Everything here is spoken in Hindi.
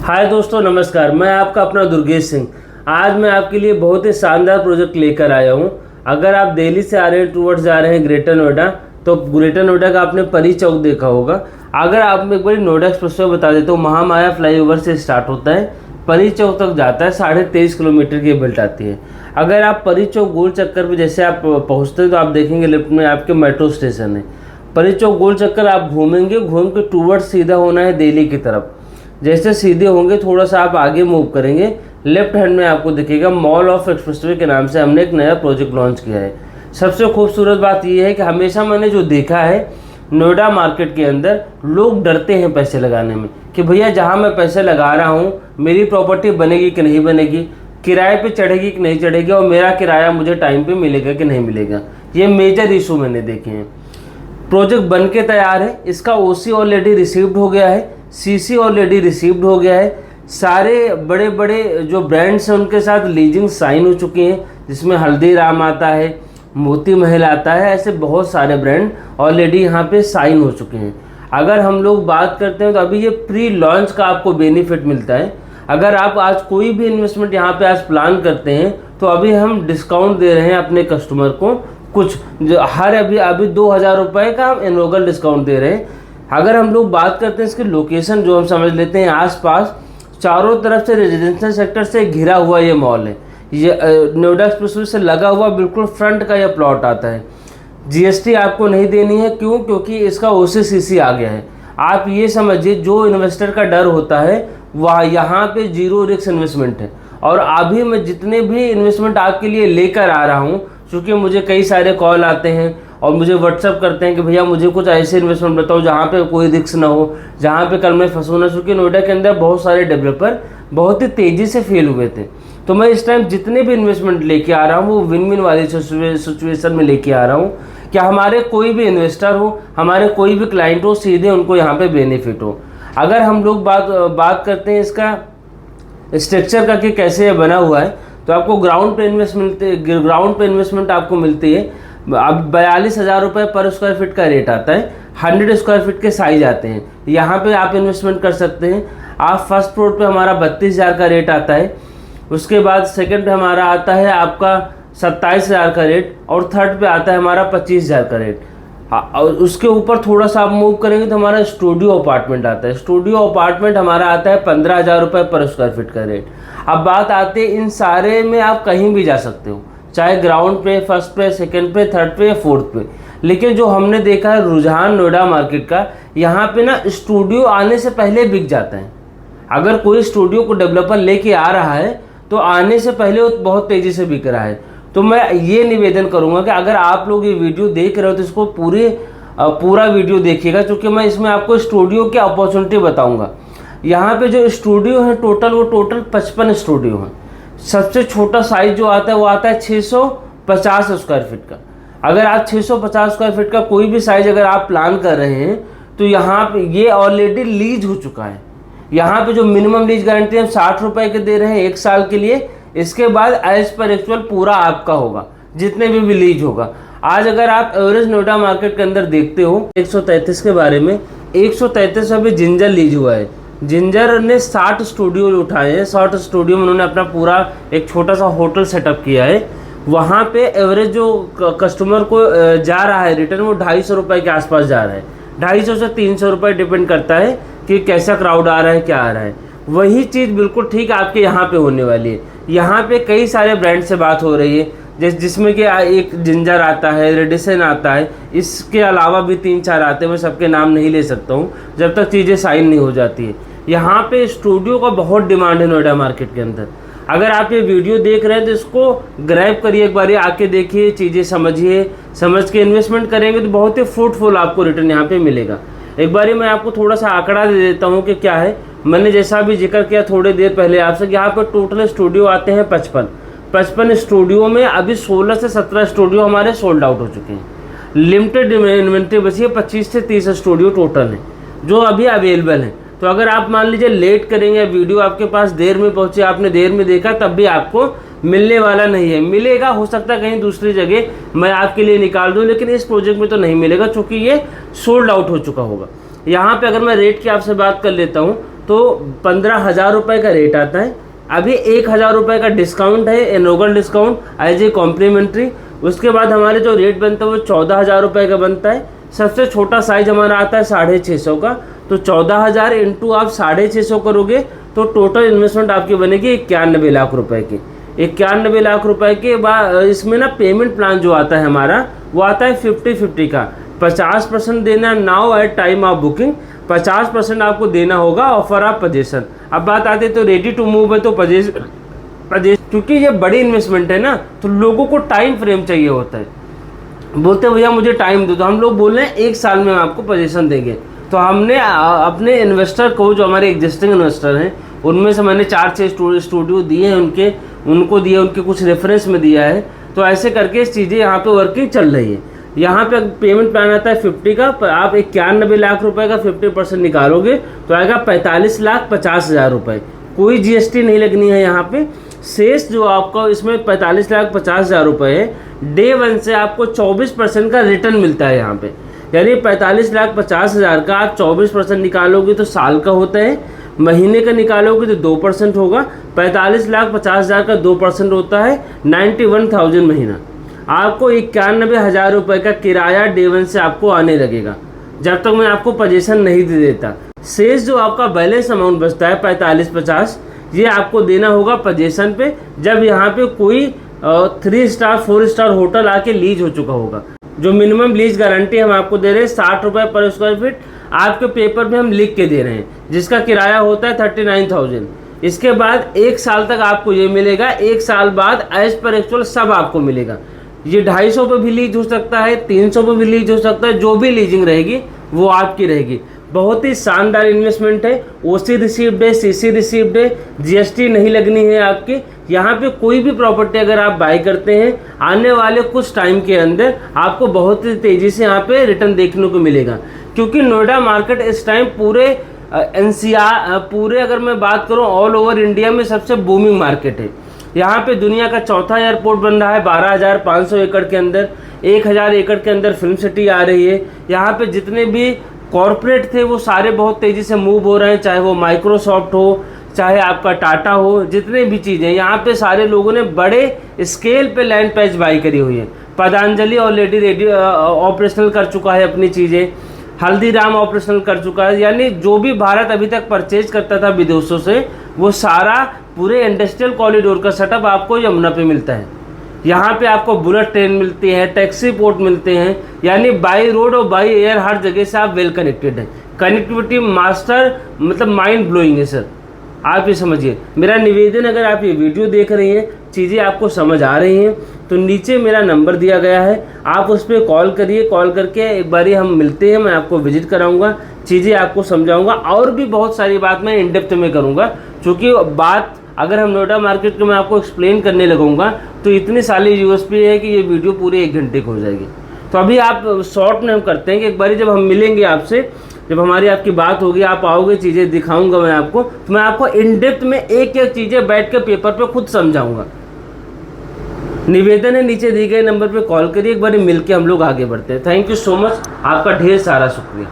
हाय दोस्तों, नमस्कार। मैं आपका अपना दुर्गेश सिंह। आज मैं आपके लिए बहुत ही शानदार प्रोजेक्ट लेकर आया हूं। अगर आप दिल्ली से आ रहे हैं, टूवर्ड्स जा रहे हैं ग्रेटर नोएडा, तो ग्रेटर नोएडा का आपने परी चौक देखा होगा। अगर आप एक बार नोएडा एक्सप्रेसवे बता देते हो, महामाया फ्लाईओवर से स्टार्ट होता है, परी चौक तक जाता है, 23.5 किलोमीटर की बेल्ट आती है। अगर आप परी चौक गोल चक्कर पे जैसे आप पहुँचते हैं तो आप देखेंगे लेफ्ट में आपके मेट्रो स्टेशन है। परी चौक गोल चक्कर आप घूमेंगे, घूम के टूवर्ड्स सीधा होना है दिल्ली की तरफ। जैसे सीधे होंगे थोड़ा सा आप आगे मूव करेंगे, लेफ्ट हैंड में आपको दिखेगा मॉल ऑफ एक्सप्रेसवे के नाम से हमने एक नया प्रोजेक्ट लॉन्च किया है। सबसे खूबसूरत बात यह है कि हमेशा मैंने जो देखा है नोएडा मार्केट के अंदर, लोग डरते हैं पैसे लगाने में कि भैया जहां मैं पैसे लगा रहा हूं मेरी प्रॉपर्टी बनेगी कि नहीं बनेगी, किराए पे चढ़ेगी कि नहीं चढ़ेगी, और मेरा किराया मुझे टाइम पे मिलेगा कि नहीं मिलेगा। ये मेजर इशू मैंने देखे हैं। प्रोजेक्ट बन के तैयार है, इसका ओसी ऑलरेडी रिसीव्ड हो गया है, सीसी ऑलरेडी रिसीव्ड हो गया है। सारे बड़े बड़े जो ब्रांड्स हैं उनके साथ लीजिंग साइन हो चुकी हैं, जिसमें हल्दीराम आता है, मोती महल आता है, ऐसे बहुत सारे ब्रांड ऑलरेडी यहाँ पे साइन हो चुके हैं। अगर हम लोग बात करते हैं तो अभी ये प्री लॉन्च का आपको बेनिफिट मिलता है। अगर आप आज कोई भी इन्वेस्टमेंट यहाँ पे आज प्लान करते हैं तो अभी हम डिस्काउंट दे रहे हैं अपने कस्टमर को, कुछ जो हर अभी 2,000 रुपये का हम इनरोगल डिस्काउंट दे रहे हैं। अगर हम लोग बात करते हैं इसकी लोकेशन, जो हम समझ लेते हैं आसपास चारों तरफ से रेजिडेंशियल सेक्टर से घिरा हुआ ये मॉल है। ये नोएडा एक्सप्रेसवे से लगा हुआ बिल्कुल फ्रंट का ये प्लॉट आता है। जीएसटी आपको नहीं देनी है, क्यों? क्योंकि इसका ओसीसीसी आ गया है। आप ये समझिए, जो इन्वेस्टर का डर होता है वह यहाँ पे जीरो रिस्क इन्वेस्टमेंट है। और अभी मैं जितने भी इन्वेस्टमेंट आपके लिए लेकर आ रहा हूँ, क्योंकि मुझे कई सारे कॉल आते हैं और मुझे व्हाट्सअप करते हैं कि भैया मुझे कुछ ऐसे इन्वेस्टमेंट बताओ जहाँ पे कोई रिस्क ना हो, जहाँ पे कल मैं फंसू ना। क्योंकि नोएडा के अंदर बहुत सारे डेवलपर बहुत ही तेज़ी से फेल हुए थे। तो मैं इस टाइम जितने भी इन्वेस्टमेंट लेके आ रहा हूँ वो विन विन वाली सिचुएशन में लेके आ रहा हूँ कि हमारे कोई भी इन्वेस्टर हो, हमारे कोई भी क्लाइंट हो, सीधे उनको यहाँ पर बेनिफिट हो। अगर हम लोग बात करते हैं इसका स्ट्रक्चर का कि कैसे बना हुआ है, तो आपको ग्राउंड पे इन्वेस्टमेंट आपको मिलती है। अब 42,000 रुपये पर स्क्वायर फीट का रेट आता है। 100 स्क्वायर फीट के साइज आते हैं, यहाँ पे आप इन्वेस्टमेंट कर सकते हैं। आप फर्स्ट फ्लोर पे हमारा 32,000 का रेट आता है। उसके बाद सेकंड पे हमारा आता है आपका 27,000 का रेट, और थर्ड पे आता है हमारा 25,000 का रेट। और उसके ऊपर थोड़ा सा आप मूव करेंगे तो हमारा स्टूडियो अपार्टमेंट आता है। स्टूडियो अपार्टमेंट हमारा आता है 15,000 रुपये पर स्क्वायर फीट का रेट। अब बात आती है, इन सारे में आप कहीं भी जा सकते हो, चाहे ग्राउंड पे, फर्स्ट पे, सेकंड पे, थर्ड पे या फोर्थ पे। लेकिन जो हमने देखा है रुझान नोएडा मार्केट का, यहाँ पे ना स्टूडियो आने से पहले बिक जाता है। अगर कोई स्टूडियो को डेवलपर लेके आ रहा है तो आने से पहले वो बहुत तेज़ी से बिक रहा है। तो मैं ये निवेदन करूँगा कि अगर आप लोग ये वीडियो देख रहे हो तो इसको पूरा वीडियो देखिएगा, क्योंकि मैं इसमें आपको स्टूडियो की अपॉर्चुनिटी बताऊँगा। यहाँ पे जो स्टूडियो है टोटल 55 स्टूडियो हैं। सबसे छोटा साइज जो आता है वो आता है 650 स्क्वायर फीट का। अगर आप 650 स्क्वायर फीट का कोई भी साइज अगर आप प्लान कर रहे हैं तो यहाँ पे ये ऑलरेडी लीज हो चुका है। यहाँ पे जो मिनिमम लीज गारंटी हम 60 रुपये के दे रहे हैं 1 साल के लिए। इसके बाद एज पर एक्चुअल पूरा आपका होगा, जितने भी लीज होगा। आज अगर आप एवरेज नोएडा मार्केट के अंदर देखते हो 133 के बारे में, 133 अभी जिंजर लीज हुआ है। जिंजर ने 60 स्टूडियो उठाए हैं। 60 स्टूडियो में उन्होंने अपना पूरा एक छोटा सा होटल सेटअप किया है। वहाँ पे एवरेज जो कस्टमर को जा रहा है रिटर्न, वो 250 रुपये के आसपास जा रहा है। 250 से 300 रुपये डिपेंड करता है कि कैसा क्राउड आ रहा है, क्या आ रहा है। वही चीज़ बिल्कुल ठीक आपके यहाँ पे होने वाली है। यहाँ पे कई सारे ब्रांड से बात हो रही है, जिसमें कि एक जिंजर आता है, रेडिसन आता है, इसके अलावा भी 3-4 आते हैं। मैं सबके नाम नहीं ले सकता हूँ जब तक चीज़ें साइन नहीं हो जाती है। यहाँ पे स्टूडियो का बहुत डिमांड है नोएडा मार्केट के अंदर। अगर आप ये वीडियो देख रहे हैं तो इसको ग्रैब करिए, एक बार आके देखिए, चीज़ें समझिए। समझ के इन्वेस्टमेंट करेंगे तो बहुत ही फ्रूटफुल आपको रिटर्न यहाँ पे मिलेगा। एक बार मैं आपको थोड़ा सा आंकड़ा दे देता हूँ कि क्या है। मैंने जैसा भी जिक्र किया थोड़ी देर पहले आपसे, यहाँ पर टोटल स्टूडियो आते हैं 55 स्टूडियो में अभी 16 से 17 स्टूडियो हमारे सोल्ड आउट हो चुके हैं। लिमिटेड इन्वेंट्री बची है, 25 से 30 स्टूडियो टोटल है जो अभी अवेलेबल है। तो अगर आप मान लीजिए लेट करेंगे, वीडियो आपके पास देर में पहुंचे, आपने देर में देखा, तब भी आपको मिलने वाला नहीं है। मिलेगा, हो सकता है कहीं दूसरी जगह मैं आपके लिए निकाल दूं, लेकिन इस प्रोजेक्ट में तो नहीं मिलेगा, क्योंकि ये सोल्ड आउट हो चुका होगा। यहाँ पे अगर मैं रेट की आपसे बात कर लेता हूँ तो 15,000 रुपये का रेट आता है। अभी 1,000 रुपये का डिस्काउंट है, inaugural discount as a complimentary. उसके बाद हमारे जो रेट बनता है वो 14,000 रुपये का बनता है। सबसे छोटा साइज हमारा आता है 650 का, तो 14,000 इंटू आप 650 करोगे तो टोटल इन्वेस्टमेंट आपकी बनेगी 91 लाख रुपए की। 91 लाख रुपए के बाद इसमें ना पेमेंट प्लान जो आता है हमारा वो आता है 50-50 का। 50% देना now at time of booking, 50% आपको देना होगा ऑफर ऑफ पोजीशन। अब बात आती है तो रेडी टू मूव है तो पोजीशन, क्योंकि ये बड़ी इन्वेस्टमेंट है ना, तो लोगों को टाइम फ्रेम चाहिए होता है। बोलते हैं भैया मुझे टाइम दो, तो हम लोग बोल रहे हैं 1 साल में हम आपको पोजीशन देंगे। तो हमने अपने इन्वेस्टर को, जो हमारे एग्जिस्टिंग इन्वेस्टर हैं, उनमें से मैंने 4-6 स्टूडियो दिए हैं, उनके कुछ रेफरेंस में दिया है। तो ऐसे करके चीज़ें यहाँ पे वर्किंग चल रही है। यहाँ पे पेमेंट प्लान आता है 50 का, पर आप 91 लाख रुपए का 50% निकालोगे तो आएगा 45,50,000 रुपये। कोई जीएसटी नहीं लगनी है यहाँ पे। शेष जो आपका इसमें 45,50,000 रुपये है, डे 1 से आपको 24% का रिटर्न मिलता है यहाँ पे। यानी 45,50,000 का आप 24% निकालोगे तो साल का होता है, महीने का निकालोगे तो 2% होगा। 45,50,000 का 2% होता है 91,000 महीना। आपको 91,000 रुपये का किराया डे 1 से आपको आने लगेगा, जब तक मैं आपको पोजीशन नहीं दे देता। शेष जो आपका बैलेंस अमाउंट बचता है 45-50, ये आपको देना होगा पोजीशन पे, जब यहाँ पे कोई 3 स्टार 4 स्टार होटल आके लीज हो चुका होगा। जो मिनिमम लीज गारंटी हम आपको दे रहे हैं 60 रुपये पर स्क्वायर फीट, आपके पेपर पे हम लिख के दे रहे हैं, जिसका किराया होता है 39,000। इसके बाद 1 साल तक आपको ये मिलेगा। 1 साल बाद एज पर एक्चुअल सब आपको मिलेगा। ये 250 पे भी लीज हो सकता है, 300 पे भी लीज हो सकता है, जो भी लीजिंग रहेगी वो आपकी रहेगी। बहुत ही शानदार इन्वेस्टमेंट है। ओसी रिसीव्ड है, सीसी रिसीव्ड है, जीएसटी नहीं लगनी है आपकी। यहाँ पे कोई भी प्रॉपर्टी अगर आप बाय करते हैं, आने वाले कुछ टाइम के अंदर आपको बहुत ही तेज़ी से यहाँ पे रिटर्न देखने को मिलेगा, क्योंकि नोएडा मार्केट इस टाइम पूरे एनसीआर, पूरे अगर मैं बात करूँ ऑल ओवर इंडिया में सबसे बूमिंग मार्केट है। यहाँ पे दुनिया का चौथा एयरपोर्ट बन रहा है 12,500 एकड़ के अंदर। 1,000 एकड़ के अंदर फिल्म सिटी आ रही है। यहाँ पे जितने भी कॉरपोरेट थे वो सारे बहुत तेज़ी से मूव हो रहे हैं, चाहे वो माइक्रोसॉफ्ट हो, चाहे आपका टाटा हो, जितने भी चीज़ें यहाँ पे सारे लोगों ने बड़े स्केल पे लैंड पैच बाई करी हुई है। पतंजलि ऑलरेडी रेडी ऑपरेशनल कर चुका है अपनी चीज़ें, हल्दीराम ऑपरेशनल कर चुका है। यानी जो भी भारत अभी तक परचेज करता था विदेशों से, वो सारा पूरे इंडस्ट्रियल कॉरिडोर का सेटअप आपको यमुना पे मिलता है। यहाँ पे आपको बुलेट ट्रेन मिलती है, टैक्सी पोर्ट मिलते हैं, यानी बाई रोड और बाई एयर हर जगह से आप वेल कनेक्टेड हैं। कनेक्टिविटी मास्टर मतलब माइंड ब्लोइंग है सर, आप ये समझिए। मेरा निवेदन, अगर आप ये वीडियो देख रही हैं, चीज़ें आपको समझ आ रही हैं, तो नीचे मेरा नंबर दिया गया है, आप उस पर कॉल करिए। कॉल करके एक बारी हम मिलते हैं, मैं आपको विजिट कराऊंगा, चीज़ें आपको समझाऊंगा, और भी बहुत सारी बात मैं इन डेप्थ में करूंगा। क्योंकि बात अगर हम नोएडा मार्केट को मैं आपको एक्सप्लेन करने लगूंगा तो इतनी सारी यूएसपी है कि ये वीडियो पूरे 1 घंटे की हो जाएगी। तो अभी आप शॉर्ट में हम करते हैं कि एक बारी जब हम मिलेंगे आपसे, जब हमारी आपकी बात होगी, आप आओगे, चीज़ें दिखाऊंगा मैं आपको, तो मैं आपको इन डेप्थ में एक एक चीज़ें बैठ के पेपर पे खुद समझाऊंगा। निवेदन है, नीचे दिए गए नंबर पे कॉल करिए, एक बार मिल के हम लोग आगे बढ़ते हैं। थैंक यू सो मच, आपका ढेर सारा शुक्रिया।